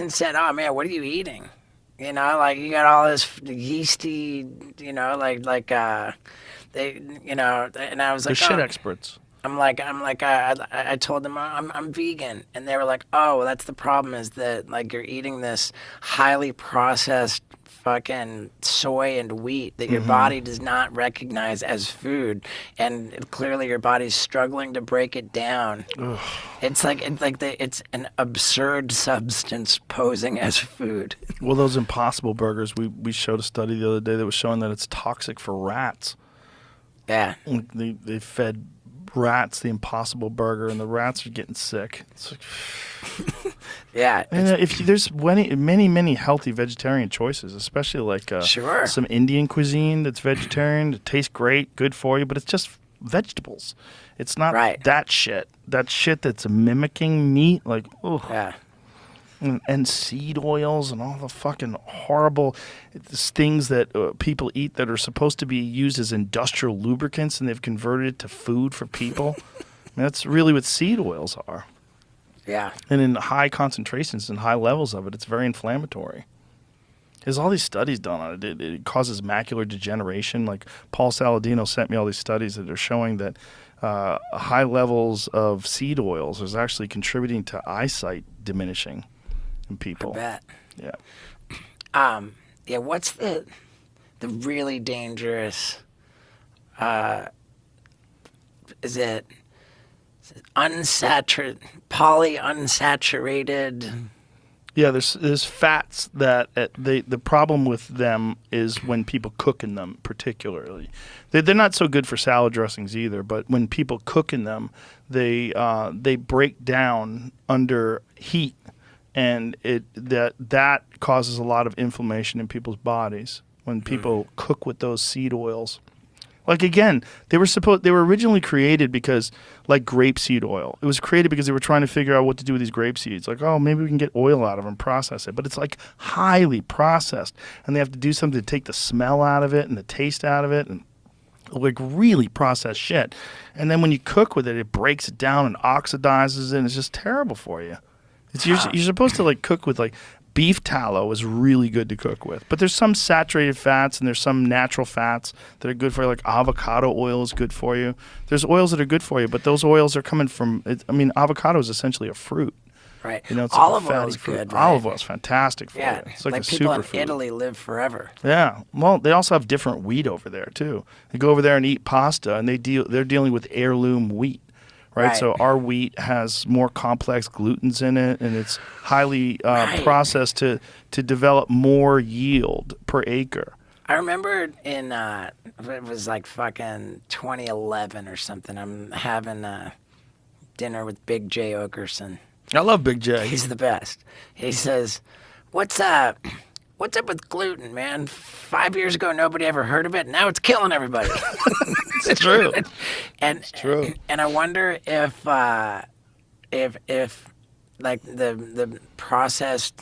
and said, "Oh man, what are you eating? You know, like you got all this yeasty, you know, they, you know." And I was They're like, shit "Oh." experts. I told them I'm vegan, and they were like, "Oh, well, that's the problem is that like you're eating this highly processed fucking soy and wheat that your body does not recognize as food, and clearly your body's struggling to break it down. It's an absurd substance posing as food." Well, those Impossible Burgers, we showed a study the other day that was showing that it's toxic for rats. Yeah, They fed rats the Impossible Burger, and the rats are getting sick. It's like, yeah, and if there's many healthy vegetarian choices, especially like sure, some Indian cuisine that's vegetarian, it tastes great, good for you, but it's just vegetables. It's not right, that shit. That shit that's mimicking meat, like yeah, and seed oils and all the fucking horrible things that people eat that are supposed to be used as industrial lubricants, and they've converted it to food for people. I mean, that's really what seed oils are. yeah. And in high concentrations and high levels of it, it's very inflammatory. There's all these studies done on it. It causes macular degeneration. Like Paul Saladino sent me all these studies that are showing that high levels of seed oils is actually contributing to eyesight diminishing in people. I bet. Yeah. Yeah. What's the really dangerous? Is it unsaturated, polyunsaturated? Yeah, there's fats that the problem with them is when people cook in them, particularly. They're not so good for salad dressings either, but when people cook in them, they break down under heat, and that causes a lot of inflammation in people's bodies when people cook with those seed oils. Like again, they were originally created because like grapeseed oil. It was created because they were trying to figure out what to do with these grape seeds. Like, oh, maybe we can get oil out of them, process it. But it's like highly processed, and they have to do something to take the smell out of it and the taste out of it, and like really processed shit. And then when you cook with it, it breaks it down and oxidizes it, and it's just terrible for you. You're supposed to like cook with like beef tallow is really good to cook with. But there's some saturated fats and there's some natural fats that are good for you. Like avocado oil is good for you. There's oils that are good for you, but those oils are coming from, avocado is essentially a fruit. Right. You know, it's Olive like a oil fatty is fruit. good, right? Olive oil is fantastic for Yeah. you. It's like a people in superfood. Italy live forever. Yeah. Well, they also have different wheat over there too. They go over there and eat pasta, and they're dealing with heirloom wheat. Right, so our wheat has more complex glutens in it, and it's highly processed to develop more yield per acre. I remember in it was like fucking 2011 or something. I'm having dinner with Big J Okerson. I love Big J. He's the best. He says, "What's up? What's up with gluten, man? 5 years ago, nobody ever heard of it. Now it's killing everybody." It's true. It's true. And I wonder if like the processed,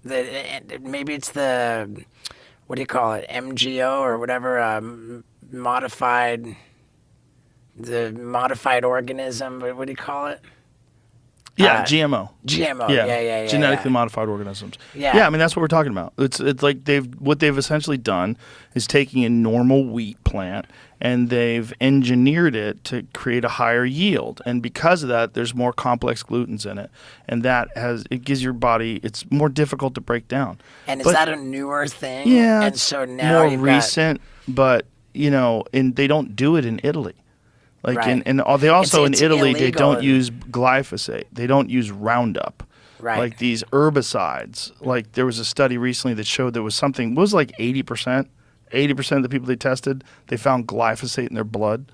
maybe it's the, what do you call it, MGO or whatever, modified, the modified organism. What do you call it? Yeah, GMO. GMO. Yeah. Genetically modified organisms. Yeah. Yeah, I mean that's what we're talking about. It's like what they've essentially done is taking a normal wheat plant and they've engineered it to create a higher yield. And because of that, there's more complex glutens in it. And it gives your body, it's more difficult to break down. And is that a newer thing? Yeah, and so now more recent, but and they don't do it in Italy. Like right. They also it's in Italy illegal they don't use glyphosate. They don't use Roundup. Right. Like these herbicides. Like there was a study recently that showed there was something. It was like 80%. 80% of the people they tested, they found glyphosate in their blood.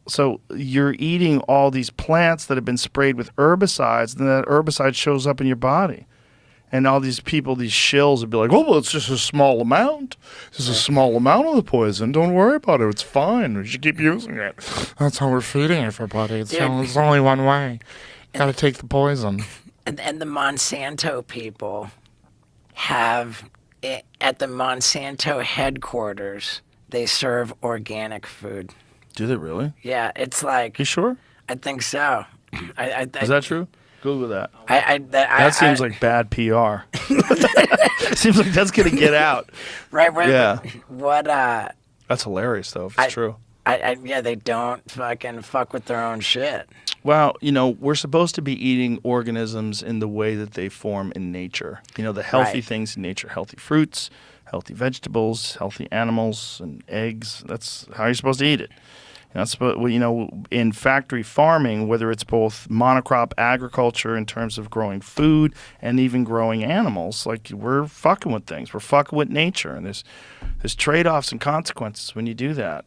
So you're eating all these plants that have been sprayed with herbicides, and that herbicide shows up in your body. And all these people, these shills, would be like, "Oh, well, it's just a small amount. It's a small amount of the poison. Don't worry about it. It's fine. We should keep using it. That's how we're feeding everybody. It's only one way. Got to take the poison." And the Monsanto people have, at the Monsanto headquarters, they serve organic food. Do they really? Yeah, it's like... You sure? I think so. Is that true? Google that. That Seems like bad PR. Seems like that's gonna get out. right. Yeah. What? That's hilarious, though, if it's true. Yeah, they don't fucking fuck with their own shit. Well, we're supposed to be eating organisms in the way that they form in nature. The healthy things in nature, healthy fruits, healthy vegetables, healthy animals, and eggs. That's how you're supposed to eat it. That's what in factory farming, whether it's both monocrop agriculture in terms of growing food and even growing animals, like we're fucking with things. We're fucking with nature, and there's trade-offs and consequences when you do that.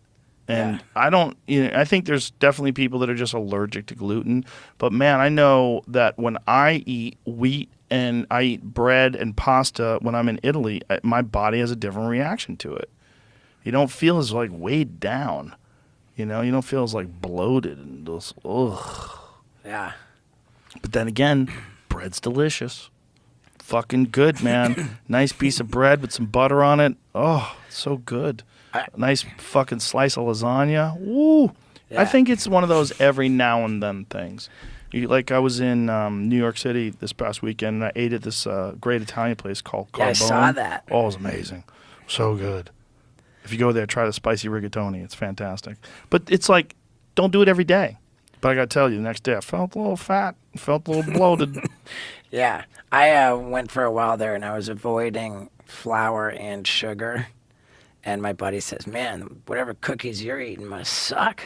And I think there's definitely people that are just allergic to gluten. But man, I know that when I eat wheat and I eat bread and pasta when I'm in Italy, my body has a different reaction to it. You don't feel as like weighed down. You don't feel as like bloated and those. Ugh. Yeah. But then again, bread's delicious. Fucking good, man. Nice piece of bread with some butter on it. Oh, so good. A nice fucking slice of lasagna. Woo. Yeah. I think it's one of those every now and then things. Like I was in New York City this past weekend, and I ate at this great Italian place called Carbone. Yeah, I saw that. Oh, it was amazing. So good. If you go there, try the spicy rigatoni. It's fantastic. But it's like, don't do it every day. But I got to tell you, the next day I felt a little fat. Felt a little bloated. Yeah. I went for a while there, and I was avoiding flour and sugar. And my buddy says, man, whatever cookies you're eating must suck.